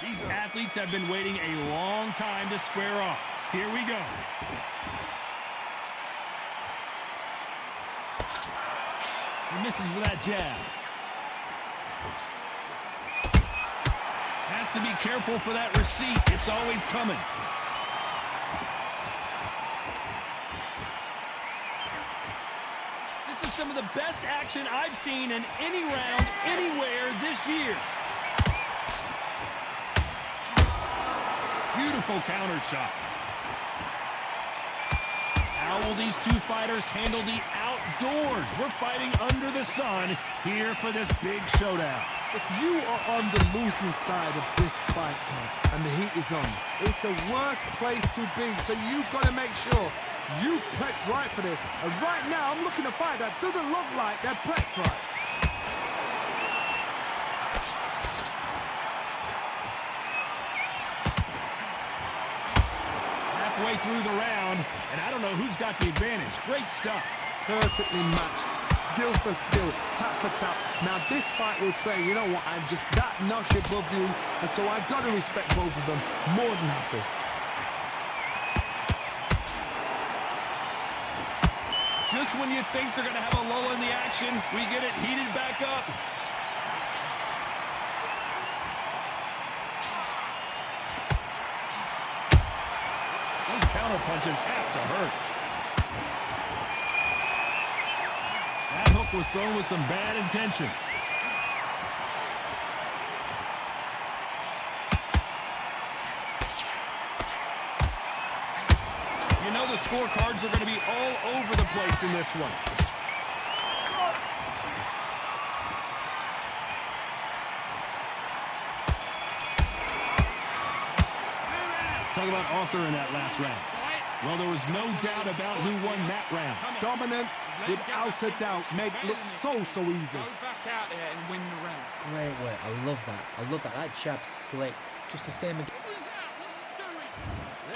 These athletes have been waiting a long time to square off. Here we go. He misses with that jab. Has to be careful for that receipt. It's always coming. This is some of the best action I've seen in any round, anywhere this year. Beautiful counter shot. How will these two fighters handle the outdoors? We're fighting under the sun here for this big showdown. If you are on the losing side of this fight, Tom, and the heat is on, it's the worst place to be. So you've got to make sure you've prepped right for this. And right now, I'm looking to fight that doesn't look like they're prepped right. Halfway through the round, and I don't know who's got the advantage. Great stuff. Perfectly matched, skill for skill, tap for tap. Now this fight will say, you know what, I'm just that notch above you, and so I've got to respect both of them. More than happy. Just when you think they're going to have a lull in the action, we get it heated back up. Those counter punches have to hurt. That hook was thrown with some bad intentions. You know the scorecards are going to be all over the place in this one. Let's talk about Arthur in that last round. Well, there was no doubt about who won that round. Dominance, without a doubt, made it look so easy. Go back out there and win the round. Great work. I love that. I love that. That jab's slick. Just the same again.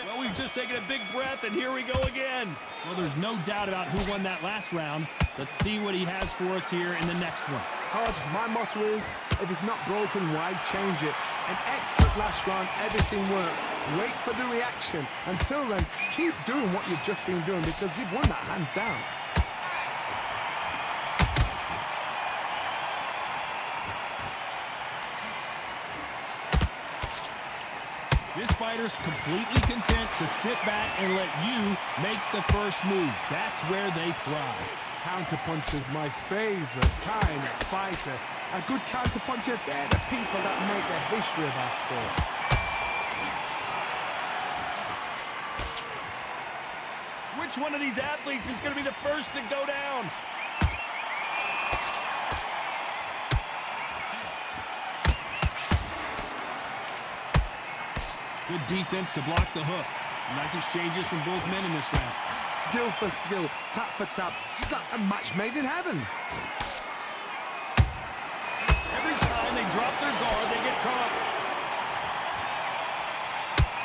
Well, we've just taken a big breath, and here we go again. Well, there's no doubt about who won that last round. Let's see what he has for us here in the next one. Todd, my motto is, if it's not broken, why change it? An excellent last round, everything works. Wait for the reaction. Until then, keep doing what you've just been doing because you've won that hands down. This fighter's completely content to sit back and let you make the first move. That's where they thrive. Counterpuncher's my favorite kind of fighter. A good counterpuncher, they're the people that make the history of our sport. Which one of these athletes is going to be the first to go down? Good defense to block the hook. Nice exchanges from both men in this round. Skill for skill, tap for tap, just like a match made in heaven. Every time they drop their guard, they get caught.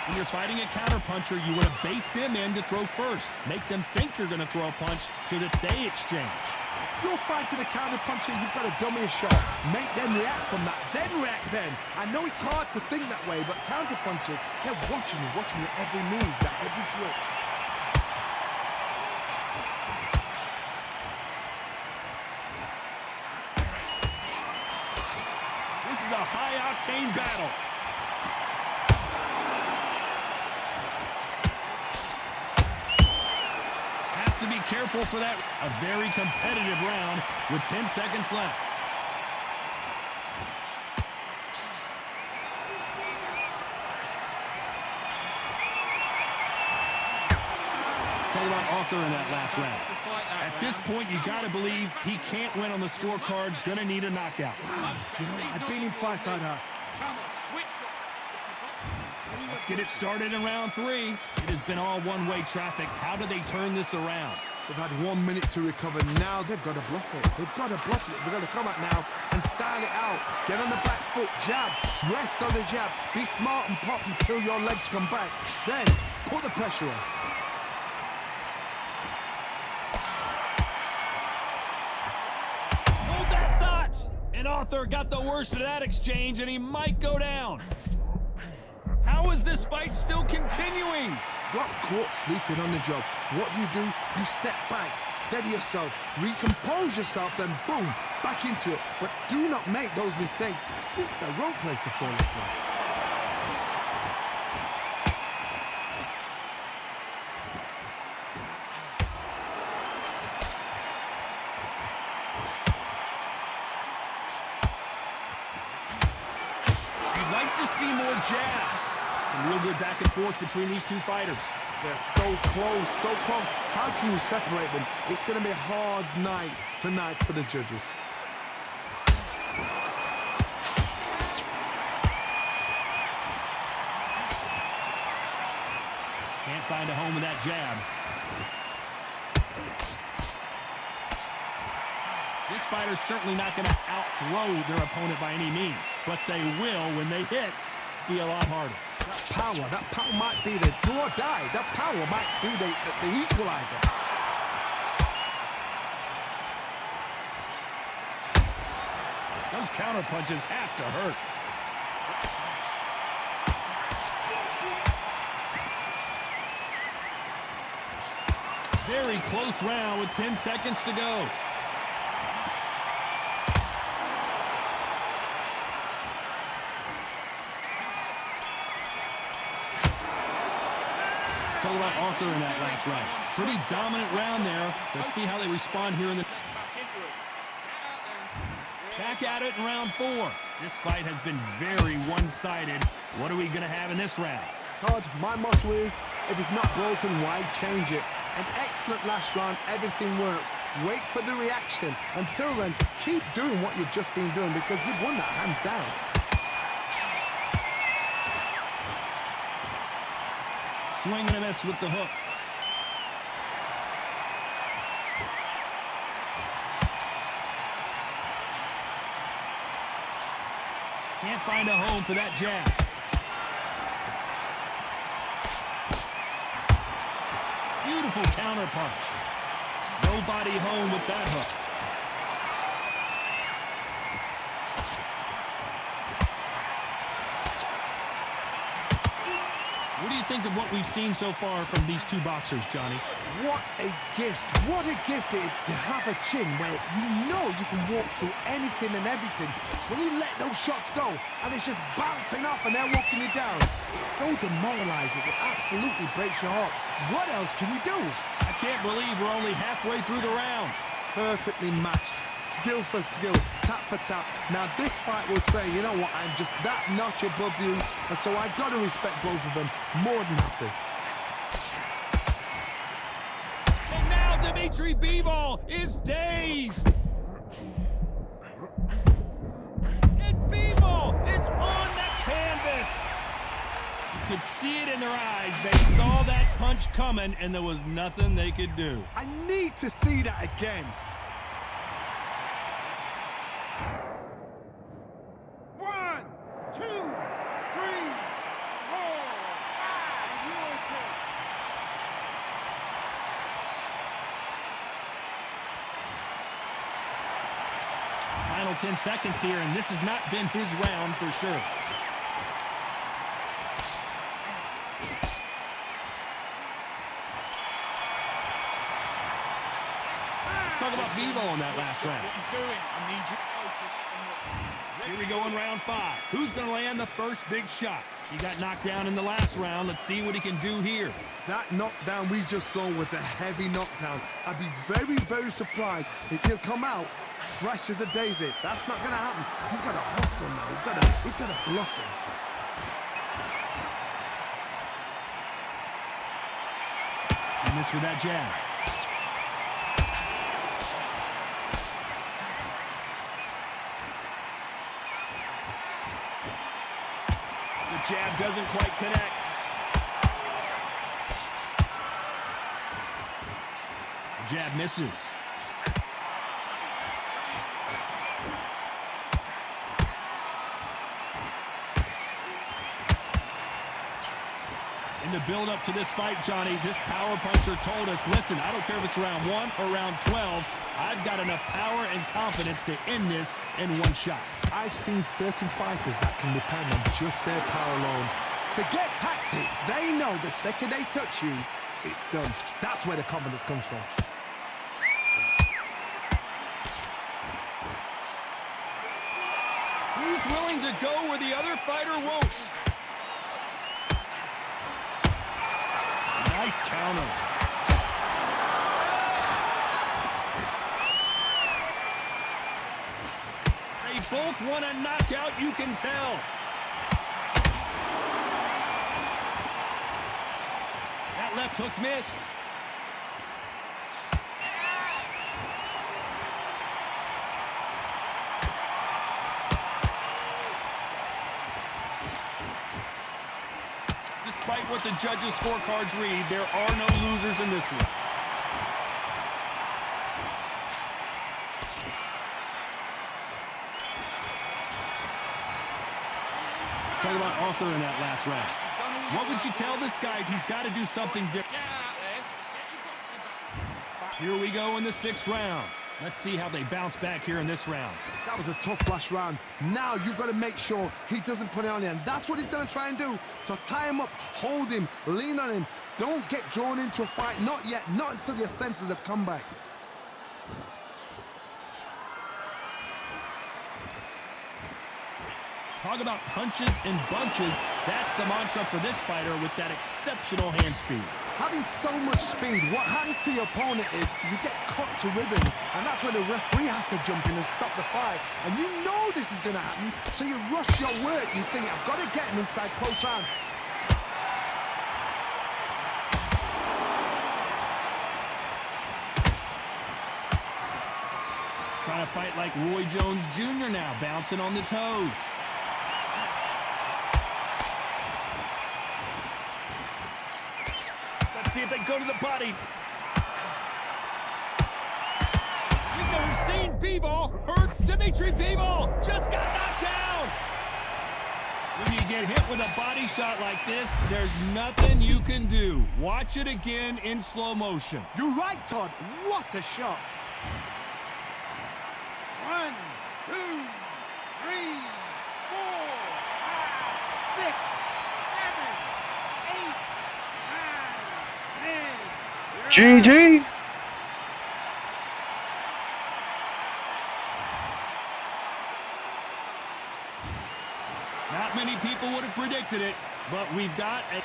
When you're fighting a counterpuncher, you want to bait them in to throw first. Make them think you're going to throw a punch so that they exchange. You're fighting a counterpuncher, you've got to dummy a shot. Make them react from that, then react then. I know it's hard to think that way, but counterpunchers, they're watching your every move, that every twitch. This is a high-octane battle. Has to be careful for that. A very competitive round with 10 seconds left. Let's talk about Arthur in that last round. At this point, you got to believe he can't win on the scorecards. Going to need a knockout. You know, I've been in fights like that. Let's get it started in round 3. It has been all one-way traffic. How do they turn this around? They've had 1 minute to recover. Now they've got to bluff it. They've got to bluff it. They've got to come out now and style it out. Get on the back foot, jab, rest on the jab. Be smart and pop until your legs come back. Then, put the pressure on. Hold that thought! And Arthur got the worst of that exchange, and he might go down. How is this fight still continuing? Got caught sleeping on the job. What do? You step back, steady yourself, recompose yourself, then boom, back into it. But do not make those mistakes. This is the wrong place to fall asleep. You'd like to see more jabs. Some real good back and forth between these two fighters. They're so close, so close. How can you separate them? It's going to be a hard night tonight for the judges. Can't find a home with that jab. This fighter's certainly not going to out-throw their opponent by any means, but they will, when they hit, be a lot harder. That power might be the do or die. That power might be the equalizer. Those counter punches have to hurt. Very close round with 10 seconds to go. Talk about Arthur in that last round. Pretty dominant round there. Let's see how they respond here in the... Back at it in round 4. This fight has been very one-sided. What are we going to have in this round? Todd, my motto is, if it's not broken, why change it? An excellent last round, everything works. Wait for the reaction. Until then, keep doing what you've just been doing because you've won that hands down. Swing and a miss with the hook. Can't find a home for that jab. Beautiful counter punch. Nobody home with that hook. What do you think of what we've seen so far from these two boxers, Johnny? What a gift. What a gift it is to have a chin where you know you can walk through anything and everything. When you let those shots go and it's just bouncing off and they're walking you down, it's so demoralizing. It absolutely breaks your heart. What else can you do? I can't believe we're only halfway through the round. Perfectly matched. Skill for skill, tap for tap. Now this fight will say, you know what, I'm just that notch above you, and so I got to respect both of them more than happy. And now Dmitry Bivol is dazed. And Bivol is on the canvas. You could see it in their eyes. They saw that punch coming, and there was nothing they could do. I need to see that again. Final 10 seconds here, and this has not been his round for sure. Let's talk about Bivol in that last round. Here we go in round 5. Who's going to land the first big shot? He got knocked down in the last round. Let's see what he can do here. That knockdown we just saw was a heavy knockdown. I'd be very, very surprised if he'll come out fresh as a daisy. That's not going to happen. He's got to hustle now. He's got to bluff him. He missed with that jab. The jab doesn't quite connect. The jab misses. In the build-up to this fight, Johnny, this power puncher told us, listen, I don't care if it's round 1 or round 12, I've got enough power and confidence to end this in one shot. I've seen certain fighters that can depend on just their power alone. Forget tactics. They know the second they touch you, it's done. That's where the confidence comes from. He's willing to go where the other fighter won't. Nice counter. They both want a knockout, you can tell. That left hook missed. Despite what the judges' scorecards read, there are no losers in this one. Let's talk about Arthur in that last round. What would you tell this guy if he's got to do something different? Get out there. Get your Here we go in the 6th round. Let's see how they bounce back here in this round. That was a tough last round. Now you've got to make sure he doesn't put it on you, and that's what he's going to try and do. So tie him up, hold him, lean on him. Don't get drawn into a fight. Not yet. Not until your senses have come back. Talk about punches and bunches. That's the mantra for this fighter with that exceptional hand speed. Having so much speed, what happens to your opponent is you get cut to ribbons, and that's when the referee has to jump in and stop the fight. And you know this is going to happen, so you rush your work. You think, I've got to get him inside close round. Trying to fight like Roy Jones Jr. now, bouncing on the toes. See if they go to the body. You've never seen Bivol hurt. Dmitry Bivol just got knocked down. When you get hit with a body shot like this, there's nothing you can do. Watch it again in slow motion. You're right, Todd. What a shot. 1, 2, 3, 4, 5, 6, 7, 8, 9, 10. GG. Not many people would have predicted it, but we've got a...